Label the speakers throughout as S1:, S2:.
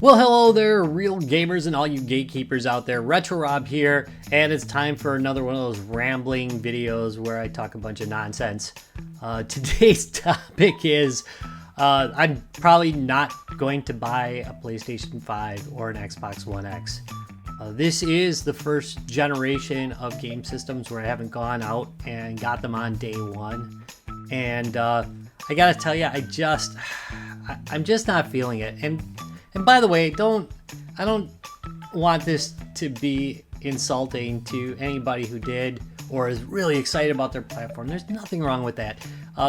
S1: Well, hello there, real gamers and all you gatekeepers out there. Retro Rob here, and it's time for another one of those rambling videos where I talk a bunch of nonsense. Today's topic is I'm probably not going to buy a PlayStation 5 or an Xbox One X. This is the first generation of game systems where I haven't gone out and got them on day one. And I gotta tell you, I'm just not feeling it. And by the way, I don't want this to be insulting to anybody who did or is really excited about their platform. There's nothing wrong with that.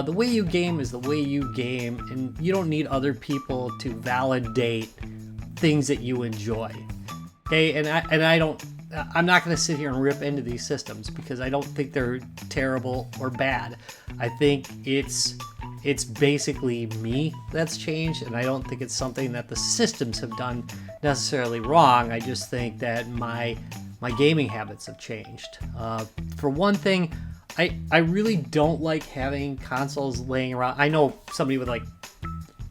S1: The way you game is the way you game, and you don't need other people to validate things that you enjoy. Okay, I'm not going to sit here and rip into these systems because I don't think they're terrible or bad. I think it's basically me that's changed, and I don't think it's something that the systems have done necessarily wrong. I just think that my gaming habits have changed. For one thing, I really don't like having consoles laying around. I know somebody with like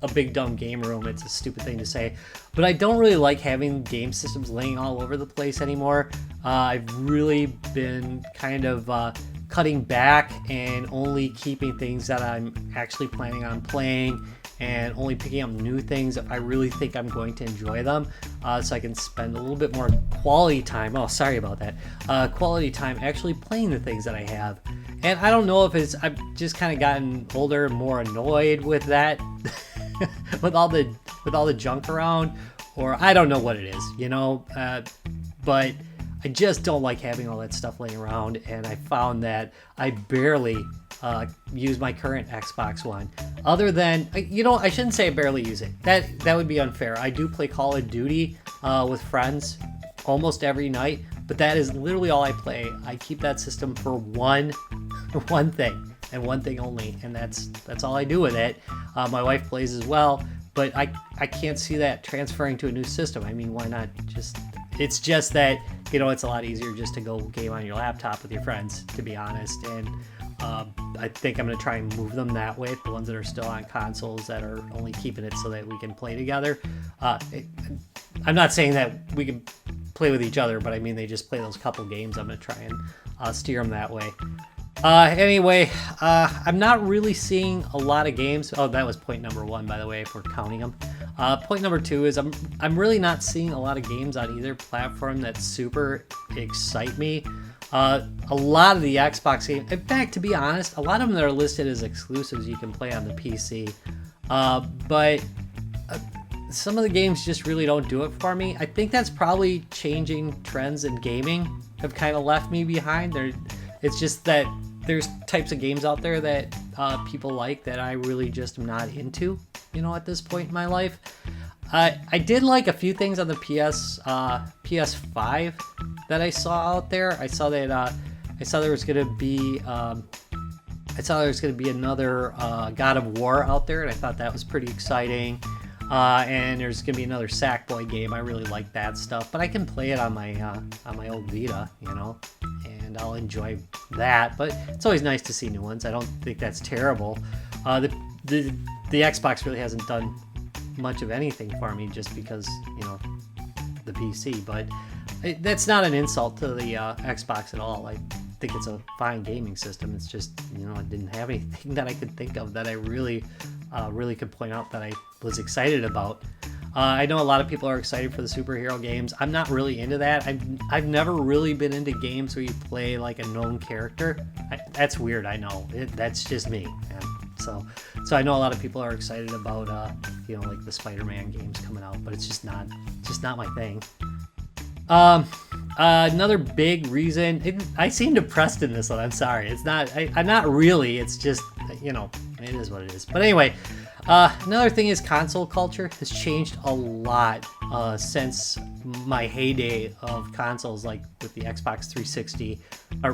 S1: a big dumb game room, it's a stupid thing to say, but I don't really like having game systems laying all over the place anymore. I've really been kind of cutting back and only keeping things that I'm actually planning on playing, and only picking up new things if I really think I'm going to enjoy them, so I can spend a little bit more quality time. Oh, sorry about that. Quality time actually playing the things that I have. And I don't know if I've just kind of gotten older and more annoyed with that, with all the junk around, or I don't know what it is, but I just don't like having all that stuff laying around, and I found that I barely use my current Xbox One. Other than, I shouldn't say I barely use it. That would be unfair. I do play Call of Duty with friends almost every night, but that is literally all I play. I keep that system for one thing, and one thing only, and that's all I do with it. My wife plays as well, but I can't see that transferring to a new system. I mean, why not it's just that, it's a lot easier just to go game on your laptop with your friends, to be honest. And I think I'm going to try and move them that way, the ones that are still on consoles that are only keeping it so that we can play together. I'm not saying that we can play with each other, but I mean, they just play those couple games. I'm going to try and steer them that way. Anyway, I'm not really seeing a lot of games. Oh, that was point number one, by the way, if we're counting them. Point number two is I'm really not seeing a lot of games on either platform that super excite me. A lot of the Xbox games, in fact, to be honest, a lot of them that are listed as exclusives you can play on the PC. But some of the games just really don't do it for me. I think that's probably changing trends in gaming have kind of left me behind. It's just that there's types of games out there that people like that I really just am not into, at this point in my life. I did like a few things on the PS5 that I saw out there. I saw there was gonna be another God of War out there, and I thought that was pretty exciting. And there's gonna be another Sackboy game. I really like that stuff, but I can play it on my old Vita, and I'll enjoy that. But it's always nice to see new ones. I don't think that's terrible. The Xbox really hasn't done much of anything for me, just because the PC. But that's not an insult to the Xbox at all. I think it's a fine gaming system. It's just it didn't have anything that I could think of that I really could point out that I was excited about. I know a lot of people are excited for the superhero games. I'm not really into that. I've never really been into games where you play like a known character. That's weird, I know. That's just me. And so I know a lot of people are excited about like the Spider-Man games coming out, but it's just not my thing. Another big reason, I seem depressed in this one. I'm sorry. It's not. I'm not really. It's just it is what it is. But anyway. Another thing is console culture has changed a lot since my heyday of consoles, like with the Xbox 360, or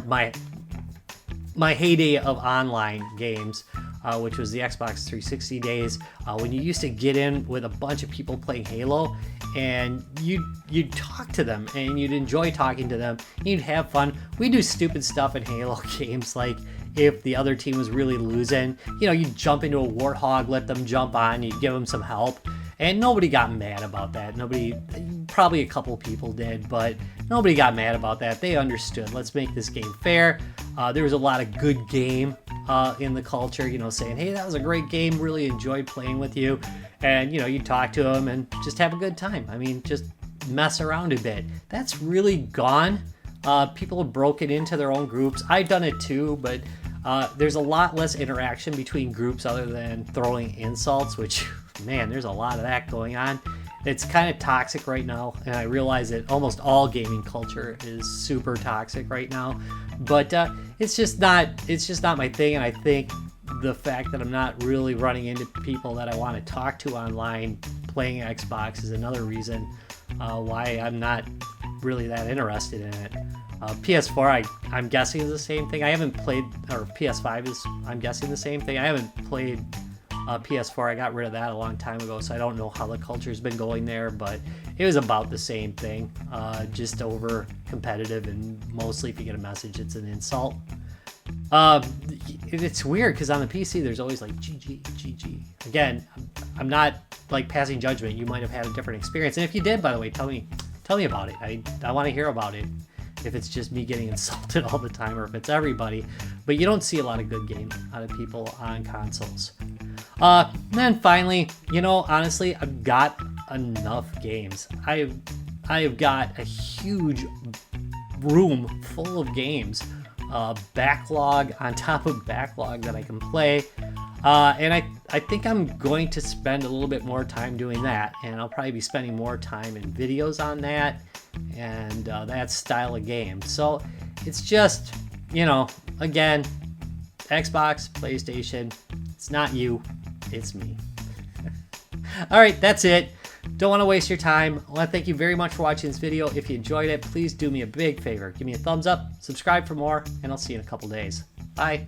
S1: my heyday of online games, which was the Xbox 360 days, when you used to get in with a bunch of people playing Halo, and you'd talk to them, and you'd enjoy talking to them, and you'd have fun. We do stupid stuff in Halo games, like if the other team was really losing, you'd jump into a Warthog, let them jump on, you'd give them some help, And nobody got mad about that. Nobody, probably a couple people did, but nobody got mad about that. They understood. Let's make this game fair. There was a lot of good game in the culture, you know, saying, hey, that was a great game. Really enjoyed playing with you. And, you know, you talk to them and just have a good time. I mean, just mess around a bit. That's really gone. People have broken into their own groups. I've done it too, but there's a lot less interaction between groups other than throwing insults, which, man, there's a lot of that going on. It's kind of toxic right now, and I realize that almost all gaming culture is super toxic right now. But it's just not my thing, and I think the fact that I'm not really running into people that I want to talk to online playing Xbox is another reason why I'm not really that interested in it. PS4, I'm guessing is the same thing. I haven't played, or PS5 is, I'm guessing the same thing. I haven't played PS4. I got rid of that a long time ago, so I don't know how the culture's been going there, but it was about the same thing, just over competitive, and mostly if you get a message, it's an insult. It's weird because on the PC, there's always like GG, GG. Again, I'm not like passing judgment. You might have had a different experience, and if you did, by the way, tell me about it. I want to hear about it. If it's just me getting insulted all the time, or if it's everybody. But you don't see a lot of good games out of people on consoles. And then finally, you know, honestly, I've got enough games. I've got a huge room full of games, backlog on top of backlog that I can play. And I think I'm going to spend a little bit more time doing that, and I'll probably be spending more time in videos on that and that style of game. So it's just, you know, again, Xbox, PlayStation, it's not you, it's me. All right, that's it. Don't want to waste your time. I want to thank you very much for watching this video. If you enjoyed it, please do me a big favor. Give me a thumbs up, subscribe for more, and I'll see you in a couple days. Bye.